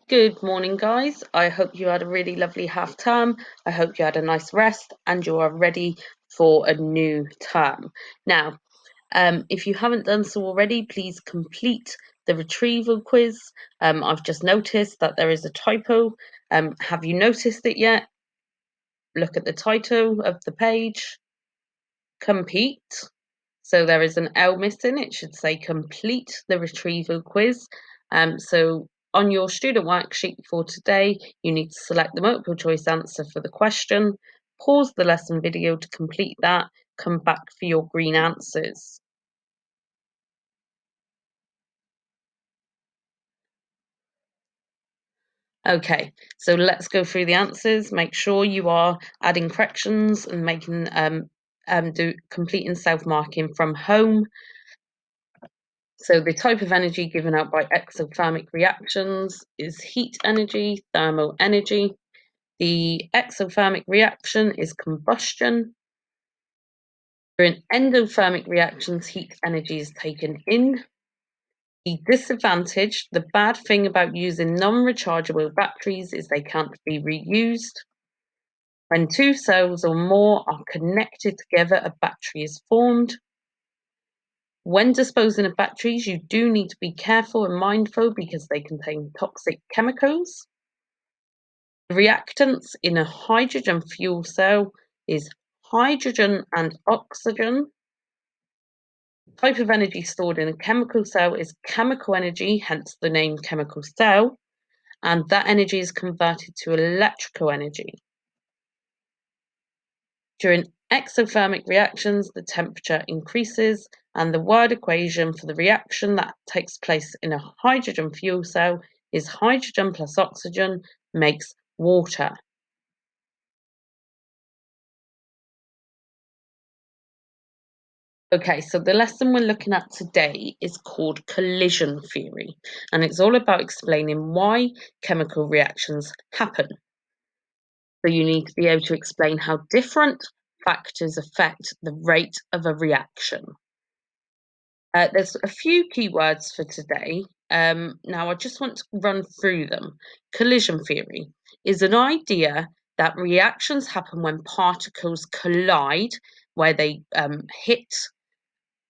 Good morning, guys. I hope you had a really lovely half term. I hope you had a nice rest and you are ready for a new term. Now, if you haven't done so already, please complete the retrieval quiz. I've just noticed that there is a typo. Have you noticed it yet? Look at the title of the page. Compete. So there is an L missing. It should say complete the retrieval quiz. So on your student worksheet for today, you need to select the multiple choice answer for the question, pause the lesson video to complete that, come back for your green answers. Okay, so let's go through the answers. Make sure you are adding corrections and making completing self-marking from home. So the type of energy given out by exothermic reactions is heat energy, thermal energy. The exothermic reaction is combustion. During endothermic reactions, heat energy is taken in. The disadvantage, the bad thing about using non-rechargeable batteries is they can't be reused. When two cells or more are connected together, a battery is formed. When disposing of batteries, you do need to be careful and mindful because they contain toxic chemicals. The reactants in a hydrogen fuel cell is hydrogen and oxygen. The type of energy stored in a chemical cell is chemical energy, hence the name chemical cell, and that energy is converted to electrical energy. During exothermic reactions, the temperature increases, and the word equation for the reaction that takes place in a hydrogen fuel cell is hydrogen plus oxygen makes water. Okay, so the lesson we're looking at today is called collision theory, and it's all about explaining why chemical reactions happen. So you need to be able to explain how different factors affect the rate of a reaction. There's a few keywords for today. Now, I just want to run through them. Collision theory is an idea that reactions happen when particles collide, where they hit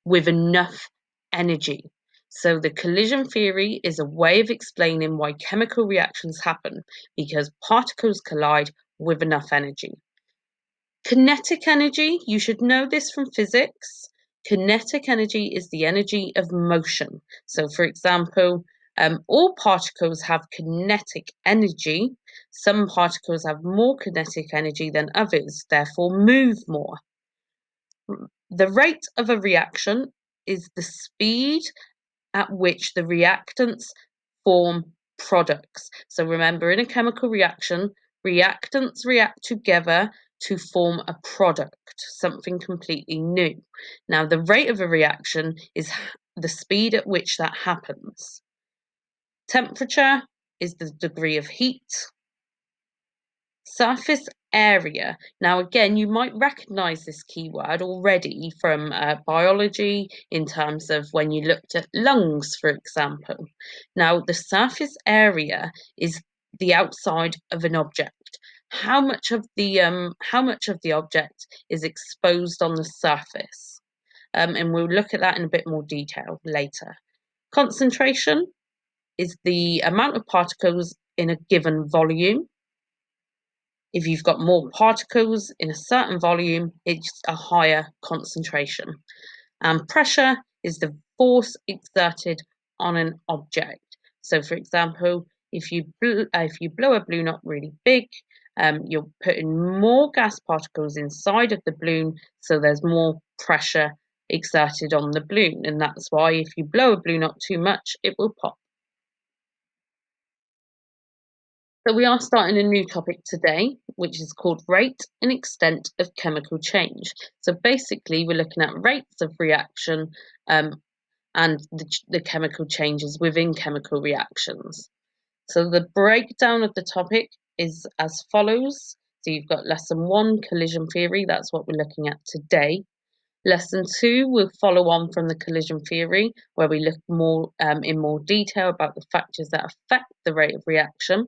with enough energy. So, the collision theory is a way of explaining why chemical reactions happen because particles collide with enough energy. Kinetic energy, you should know this from physics. Kinetic energy is the energy of motion. So, for example, all particles have kinetic energy. Some particles have more kinetic energy than others, therefore move more. The rate of a reaction is the speed at which the reactants form products. So remember, in a chemical reaction, reactants react together to form a product, something completely new. Now, the rate of a reaction is the speed at which that happens. Temperature is the degree of heat. Surface area. Now, again, you might recognize this keyword already from biology in terms of when you looked at lungs, for example. Now, the surface area is the outside of an object. How much of the object is exposed on the surface? And we'll look at that in a bit more detail later. Concentration is the amount of particles in a given volume. If you've got more particles in a certain volume, it's a higher concentration. And pressure is the force exerted on an object. So, for example, if you blow a balloon up really big, you're putting more gas particles inside of the balloon, so there's more pressure exerted on the balloon. And that's why if you blow a balloon up too much, it will pop. So we are starting a new topic today, which is called rate and extent of chemical change. So basically, we're looking at rates of reaction and the chemical changes within chemical reactions. So the breakdown of the topic is as follows. So you've got lesson 1, collision theory. That's what we're looking at today. Lesson 2 will follow on from the collision theory, where we look more in more detail about the factors that affect the rate of reaction.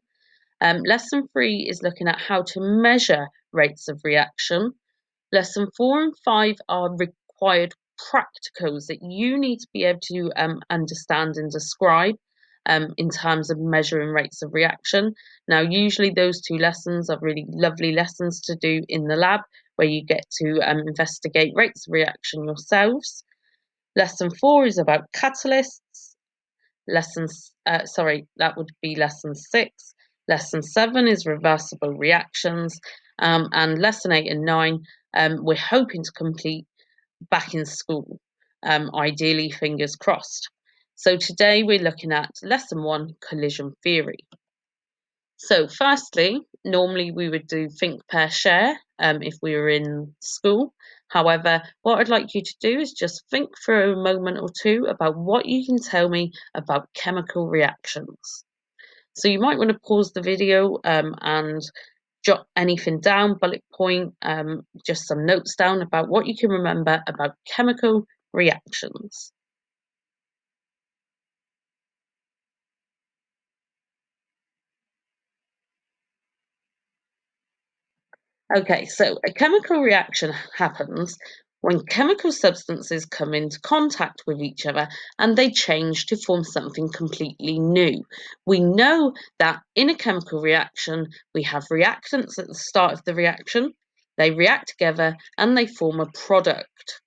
Lesson 3 is looking at how to measure rates of reaction. Lesson 4 and 5 are required practicals that you need to be able to understand and describe in terms of measuring rates of reaction. Now, usually those two lessons are really lovely lessons to do in the lab, where you get to investigate rates of reaction yourselves. Lesson 4 is about catalysts. That would be lesson 6. Lesson 7 is reversible reactions, and lesson 8 and 9 we're hoping to complete back in school, ideally, fingers crossed. So today we're looking at lesson 1, collision theory. So firstly, normally we would do think, pair, share if we were in school. However, what I'd like you to do is just think for a moment or two about what you can tell me about chemical reactions. So you might want to pause the video and jot anything down, bullet point, just some notes down about what you can remember about chemical reactions. Okay, so a chemical reaction happens when chemical substances come into contact with each other and they change to form something completely new. We know that in a chemical reaction, we have reactants at the start of the reaction, they react together and they form a product.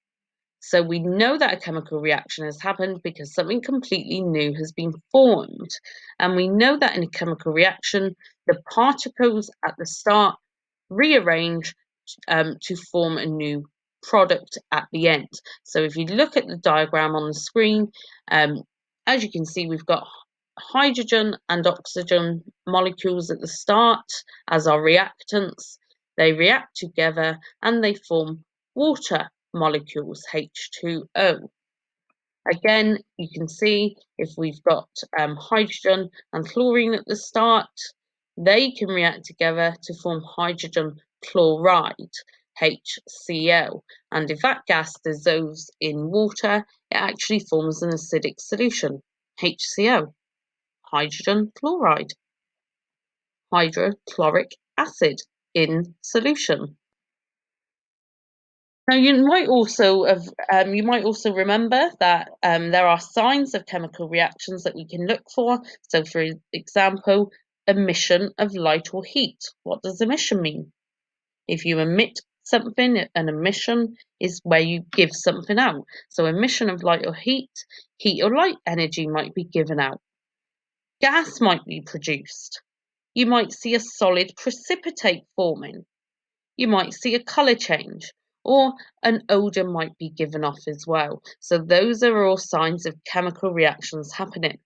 So we know that a chemical reaction has happened because something completely new has been formed. And we know that in a chemical reaction, the particles at the start rearrange to form a new product at the end. So if you look at the diagram on the screen, as you can see, we've got hydrogen and oxygen molecules at the start as our reactants. They react together and they form water molecules, H2O. Again, you can see if we've got hydrogen and chlorine at the start, they can react together to form hydrogen chloride, HCl. And if that gas dissolves in water, it actually forms an acidic solution, HCl, hydrogen chloride, hydrochloric acid in solution. Now, you might also remember that there are signs of chemical reactions that we can look for. So, for example, emission of light or heat. What does emission mean? If you emit something, an emission is where you give something out. So, emission of light or heat or light energy might be given out. Gas might be produced. You might see a solid precipitate forming. You might see a colour change, or an odour might be given off as well. So those are all signs of chemical reactions happening.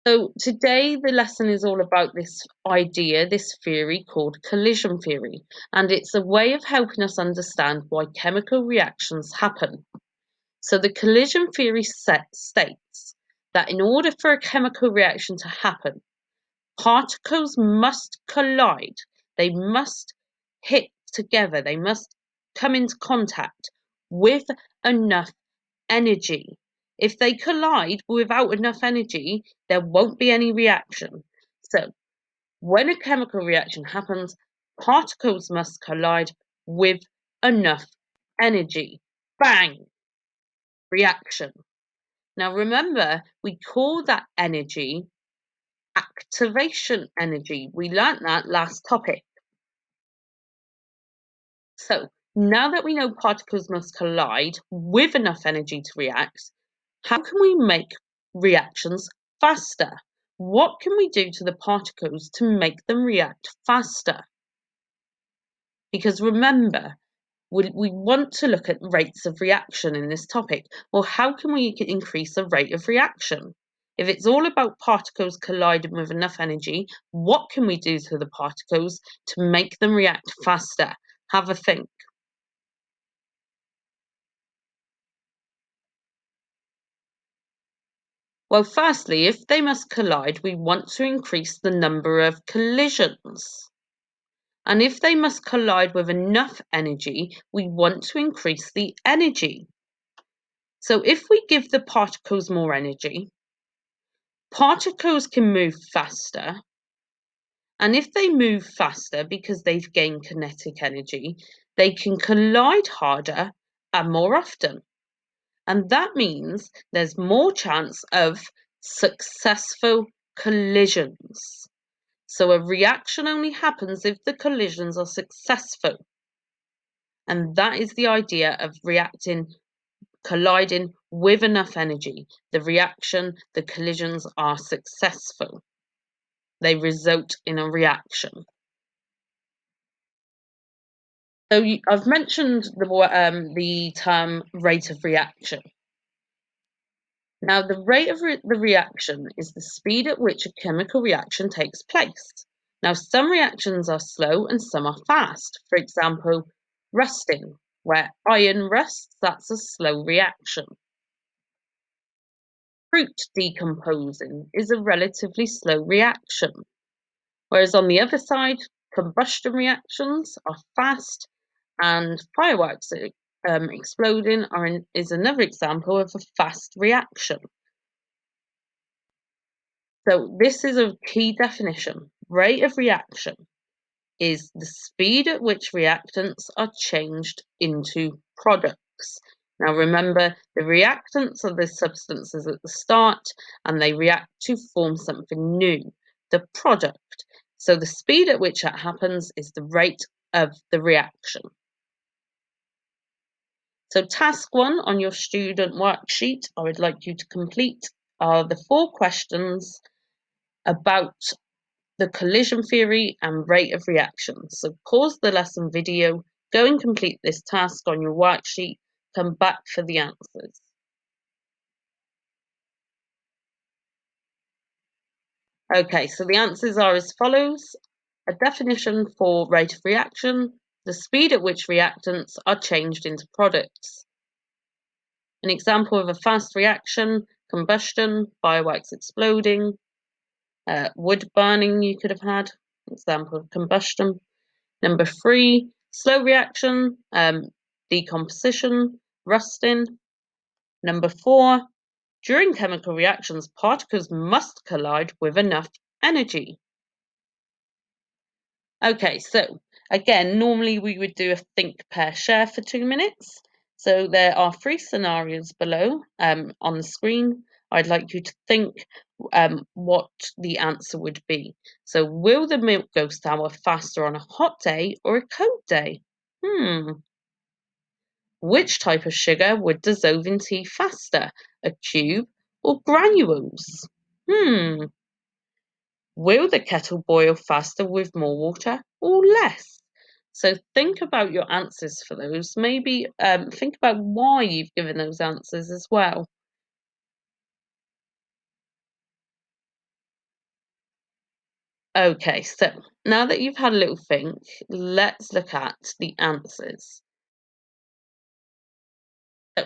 So today the lesson is all about this idea, this theory called collision theory, and it's a way of helping us understand why chemical reactions happen. So the collision theory states that in order for a chemical reaction to happen, particles must collide. They must hit together. They must come into contact with enough energy. If they collide without enough energy, there won't be any reaction. So, when a chemical reaction happens, particles must collide with enough energy. Bang! Reaction. Now, remember, we call that energy activation energy. We learnt that last topic. So now that we know particles must collide with enough energy to react, how can we make reactions faster? What can we do to the particles to make them react faster? Because remember, we want to look at rates of reaction in this topic. Well, how can we increase the rate of reaction? If it's all about particles colliding with enough energy, what can we do to the particles to make them react faster? Have a think. Well, firstly, if they must collide, we want to increase the number of collisions. And if they must collide with enough energy, we want to increase the energy. So if we give the particles more energy, particles can move faster. And if they move faster because they've gained kinetic energy, they can collide harder and more often. And that means there's more chance of successful collisions. So a reaction only happens if the collisions are successful. And that is the idea of colliding with enough energy. The collisions are successful. They result in a reaction. So I've mentioned the term rate of reaction. Now, the rate of the reaction is the speed at which a chemical reaction takes place. Now, some reactions are slow and some are fast. For example, rusting, where iron rusts, that's a slow reaction. Fruit decomposing is a relatively slow reaction, whereas on the other side, combustion reactions are fast, and fireworks exploding is another example of a fast reaction. So this is a key definition. Rate of reaction is the speed at which reactants are changed into products. Now remember, the reactants are the substances at the start and they react to form something new, the product. So the speed at which that happens is the rate of the reaction. So task 1 on your student worksheet, I would like you to complete are the 4 questions about the collision theory and rate of reaction. So pause the lesson video, go and complete this task on your worksheet, come back for the answers. Okay, so the answers are as follows. A definition for rate of reaction, the speed at which reactants are changed into products. An example of a fast reaction, combustion, fireworks exploding, wood burning you could have had, example of combustion. Number 3, slow reaction, decomposition, rusting. Number 4, during chemical reactions, particles must collide with enough energy. Okay, so again, normally we would do a think, pair, share for 2 minutes. So there are 3 scenarios below on the screen. I'd like you to think what the answer would be. So will the milk go sour faster on a hot day or a cold day? Which type of sugar would dissolve in tea faster, a cube or granules? Will the kettle boil faster with more water or less? So think about your answers for those. Maybe think about why you've given those answers as well. Okay, so now that you've had a little think, let's look at the answers. So,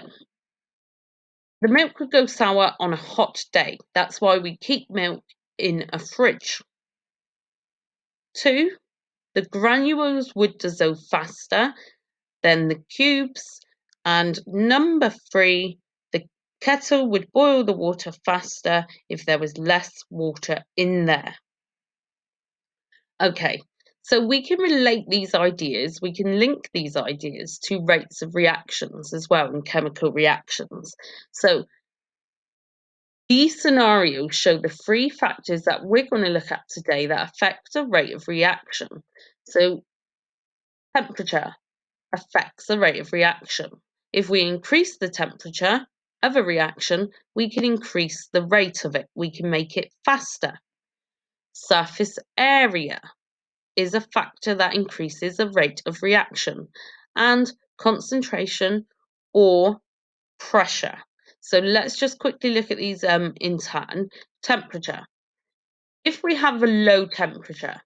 the milk would go sour on a hot day. That's why we keep milk in a fridge. 2, the granules would dissolve faster than the cubes. And number 3, the kettle would boil the water faster if there was less water in there. Okay, so we can relate these ideas, we can link these ideas to rates of reactions as well in chemical reactions. So these scenarios show the 3 factors that we're going to look at today that affect the rate of reaction. So temperature affects the rate of reaction. If we increase the temperature of a reaction, we can increase the rate of it. We can make it faster. Surface area is a factor that increases the rate of reaction, and concentration or pressure. So let's just quickly look at these in turn. Temperature. If we have a low temperature,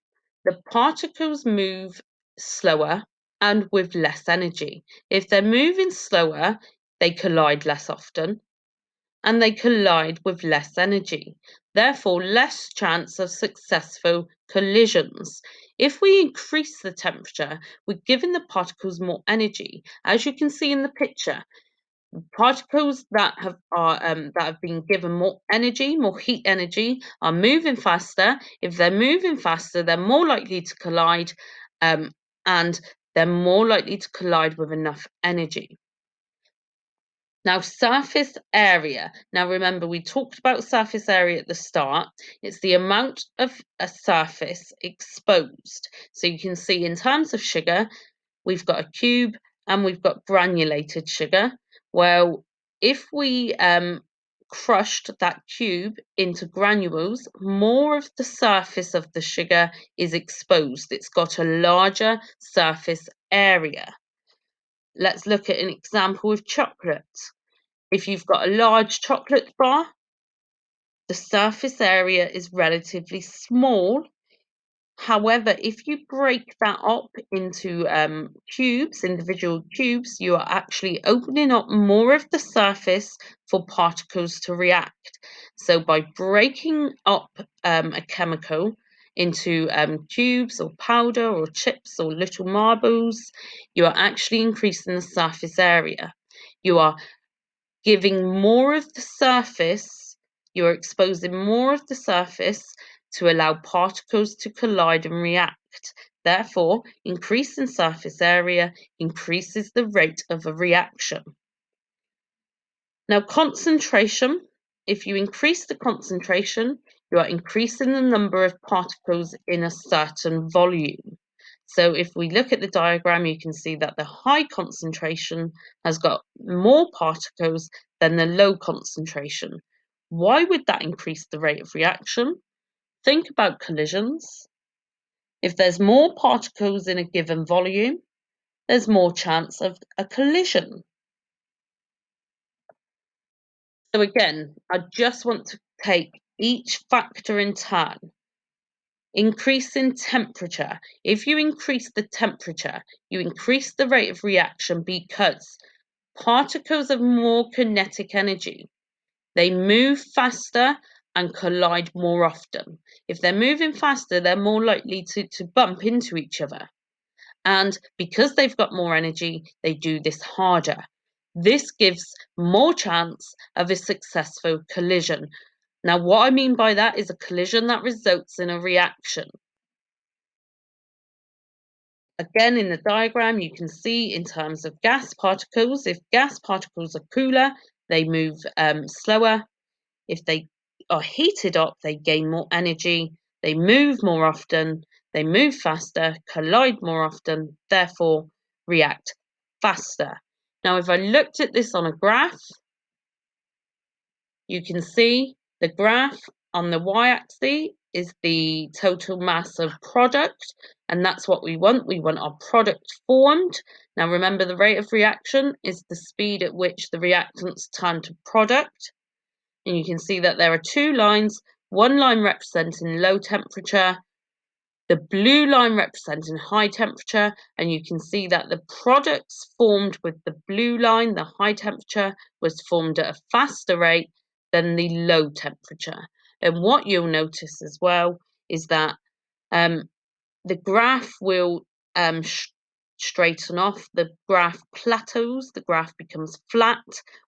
the particles move slower and with less energy. If they're moving slower, they collide less often and they collide with less energy. Therefore, less chance of successful collisions. If we increase the temperature, we're giving the particles more energy. As you can see in the picture, particles that have been given more energy, more heat energy, are moving faster. If they're moving faster, they're more likely to collide, um, and they're more likely to collide with enough energy. Now, surface area. Now, remember, we talked about surface area at the start. It's the amount of a surface exposed. So you can see in terms of sugar, we've got a cube and we've got granulated sugar. Well, if we crushed that cube into granules, more of the surface of the sugar is exposed. It's got a larger surface area. Let's look at an example with chocolate. If you've got a large chocolate bar, the surface area is relatively small. However, if you break that up into cubes, individual cubes, you are actually opening up more of the surface for particles to react. So by breaking up a chemical into cubes or powder or chips or little marbles, you are actually increasing the surface area. You are giving more of the surface, you're exposing more of the surface to allow particles to collide and react. Therefore, increasing surface area increases the rate of a reaction. Now, concentration, if you increase the concentration, you are increasing the number of particles in a certain volume. So if we look at the diagram, you can see that the high concentration has got more particles than the low concentration. Why would that increase the rate of reaction? Think about collisions. If there's more particles in a given volume, there's more chance of a collision. So again, I just want to take each factor in turn. Increase in temperature. If you increase the temperature, you increase the rate of reaction because particles have more kinetic energy. They move faster and collide more often. If they're moving faster, they're more likely to bump into each other. And because they've got more energy, they do this harder. This gives more chance of a successful collision. Now, what I mean by that is a collision that results in a reaction. Again, in the diagram, you can see in terms of gas particles, if gas particles are cooler, they move slower. If they are heated up, they gain more energy, they move more often, they move faster, collide more often, therefore react faster. Now, if I looked at this on a graph, you can see the graph on the y-axis is the total mass of product, and that's what we want. We want our product formed. Now remember, the rate of reaction is the speed at which the reactants turn to product. And you can see that there are two lines, one line representing low temperature, the blue line representing high temperature, and you can see that the products formed with the blue line, the high temperature, was formed at a faster rate than the low temperature. And what you'll notice as well is that the graph will straighten off, the graph plateaus, the graph becomes flat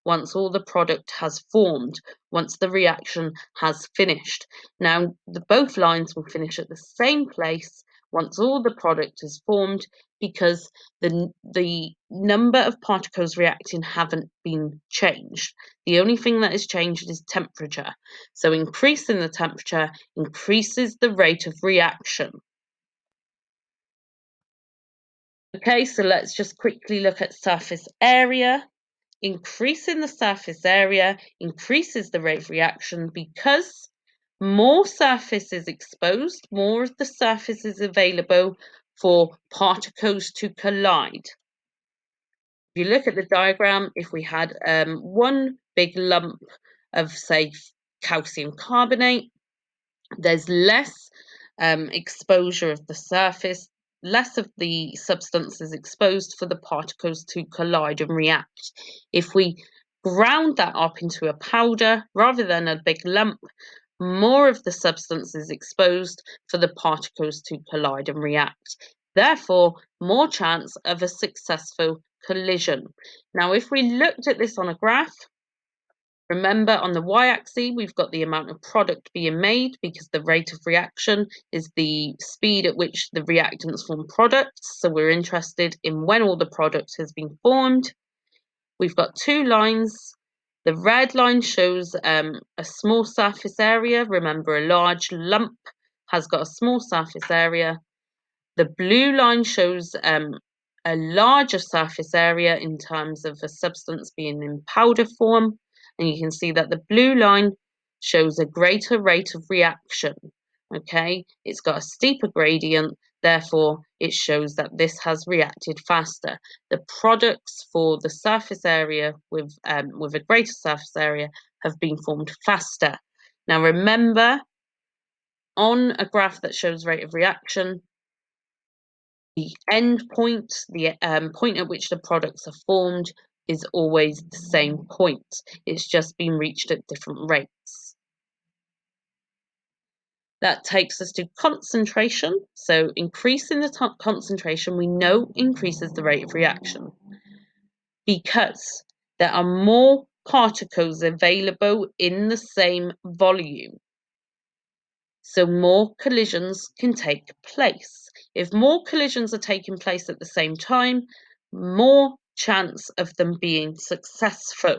once all the product has formed, once the reaction has finished. Now, both lines will finish at the same place once all the product is formed because the number of particles reacting haven't been changed. The only thing that is changed is temperature. So increasing the temperature increases the rate of reaction. Okay, so let's just quickly look at surface area. Increasing the surface area increases the rate of reaction because more surface is exposed, more of the surface is available for particles to collide. If you look at the diagram, if we had one big lump of, say, calcium carbonate, there's less exposure of the surface, less of the substance is exposed for the particles to collide and react. If we ground that up into a powder rather than a big lump, more of the substance is exposed for the particles to collide and react. Therefore, more chance of a successful collision. Now, if we looked at this on a graph, remember on the y-axis, we've got the amount of product being made because the rate of reaction is the speed at which the reactants form products. So we're interested in when all the product has been formed. We've got two lines. The red line shows a small surface area. Remember, a large lump has got a small surface area. The blue line shows a larger surface area in terms of a substance being in powder form. And you can see that the blue line shows a greater rate of reaction. Okay, it's got a steeper gradient, therefore it shows that this has reacted faster. The products for the surface area with a greater surface area have been formed faster. Now remember, on a graph that shows rate of reaction, the end point, the point at which the products are formed, is always the same point. It's just been reached at different rates. That takes us to concentration. So increasing the concentration, we know increases the rate of reaction because there are more particles available in the same volume. So more collisions can take place. If more collisions are taking place at the same time, more chance of them being successful.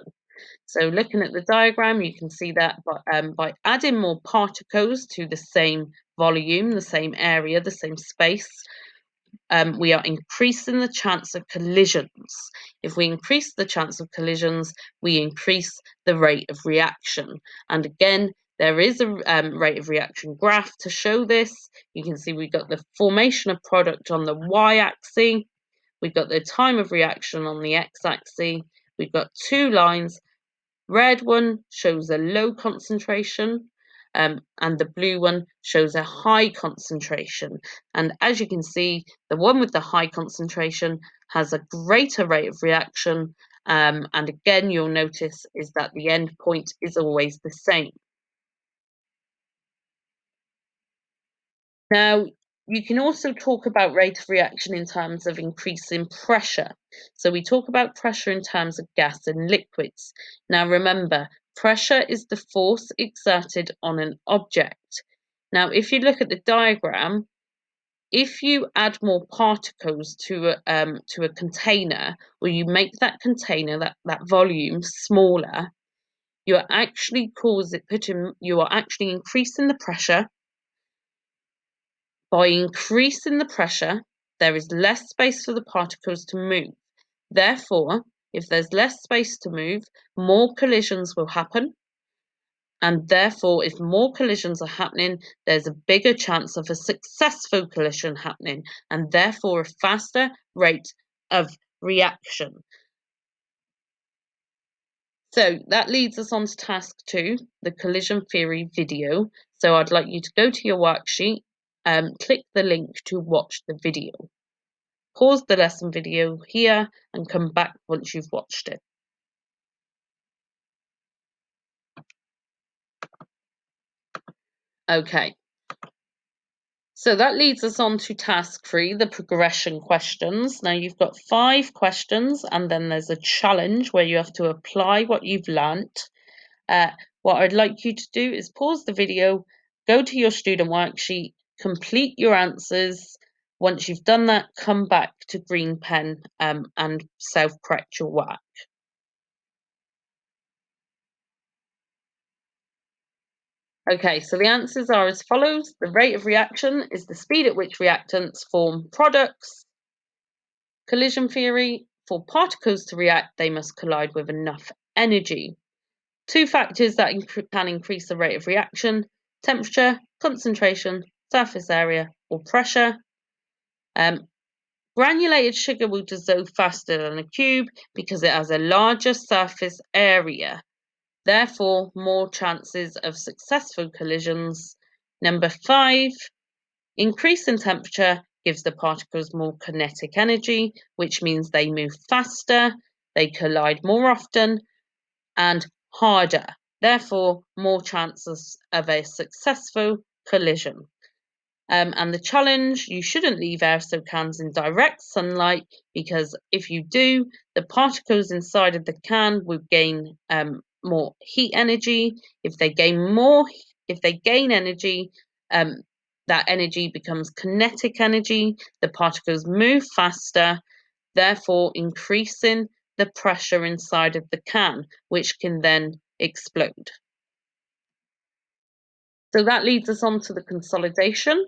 So looking at the diagram, you can see that by adding more particles to the same volume, the same area, the same space, we are increasing the chance of collisions. If we increase the chance of collisions, we increase the rate of reaction. And again, there is a rate of reaction graph to show this. You can see we've got the formation of product on the y-axis. We've got the time of reaction on the x-axis. We've got two lines. Red one shows a low concentration, and the blue one shows a high concentration. And as you can see, the one with the high concentration has a greater rate of reaction. And again, you'll notice is that the end point is always the same. Now, you can also talk about rate of reaction in terms of increasing pressure. So we talk about pressure in terms of gas and liquids. Now remember, pressure is the force exerted on an object. Now, if you look at the diagram, if you add more particles to a container, or you make that container, that volume smaller, you are actually increasing the pressure. By increasing the pressure, there is less space for the particles to move. Therefore, if there's less space to move, more collisions will happen. And therefore, if more collisions are happening, there's a bigger chance of a successful collision happening, and therefore a faster rate of reaction. So that leads us on to task 2, the collision theory video. So I'd like you to go to your worksheet, click the link to watch the video. Pause the lesson video here and come back once you've watched it. Okay, so that leads us on to task 3, the progression questions. Now you've got 5 questions and then there's a challenge where you have to apply what you've learnt. What I'd like you to do is pause the video, go to your student worksheet, complete your answers. Once you've done that, come back to green pen and self-correct your work. Okay, so the answers are as follows. The rate of reaction is the speed at which reactants form products. Collision theory, for particles to react, they must collide with enough energy. 2 factors that can increase the rate of reaction: temperature, concentration, surface area, or pressure. Granulated sugar will dissolve faster than a cube because it has a larger surface area. Therefore, more chances of successful collisions. Number 5, increase in temperature gives the particles more kinetic energy, which means they move faster, they collide more often, and harder, therefore more chances of a successful collision. And the challenge, you shouldn't leave aerosol cans in direct sunlight, because if you do, the particles inside of the can will gain more heat energy. If they gain energy, that energy becomes kinetic energy. The particles move faster, therefore increasing the pressure inside of the can, which can then explode. So that leads us on to the consolidation.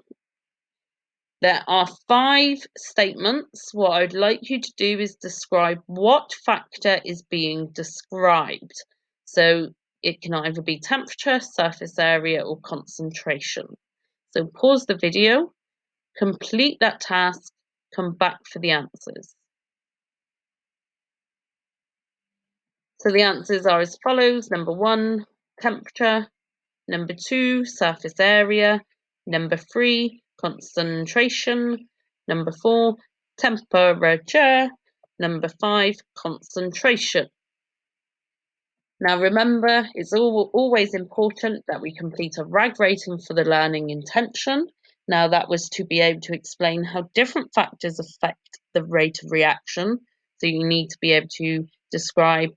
There are 5 statements. What I'd like you to do is describe what factor is being described. So it can either be temperature, surface area, or concentration. So pause the video, complete that task, come back for the answers. So the answers are as follows. Number 1, temperature. Number 2, surface area. Number 3, concentration. Number 4, temperature. Number 5, concentration. Now remember, it's always important that we complete a RAG rating for the learning intention. Now that was to be able to explain how different factors affect the rate of reaction. So you need to be able to describe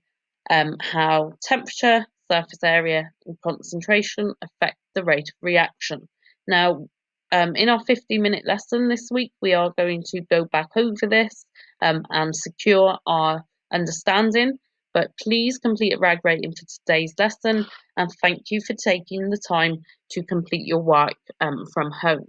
how temperature, surface area, and concentration affect the rate of reaction. Now, in our 50-minute lesson this week, we are going to go back over this and secure our understanding. But please complete a RAG rating for today's lesson, and thank you for taking the time to complete your work from home.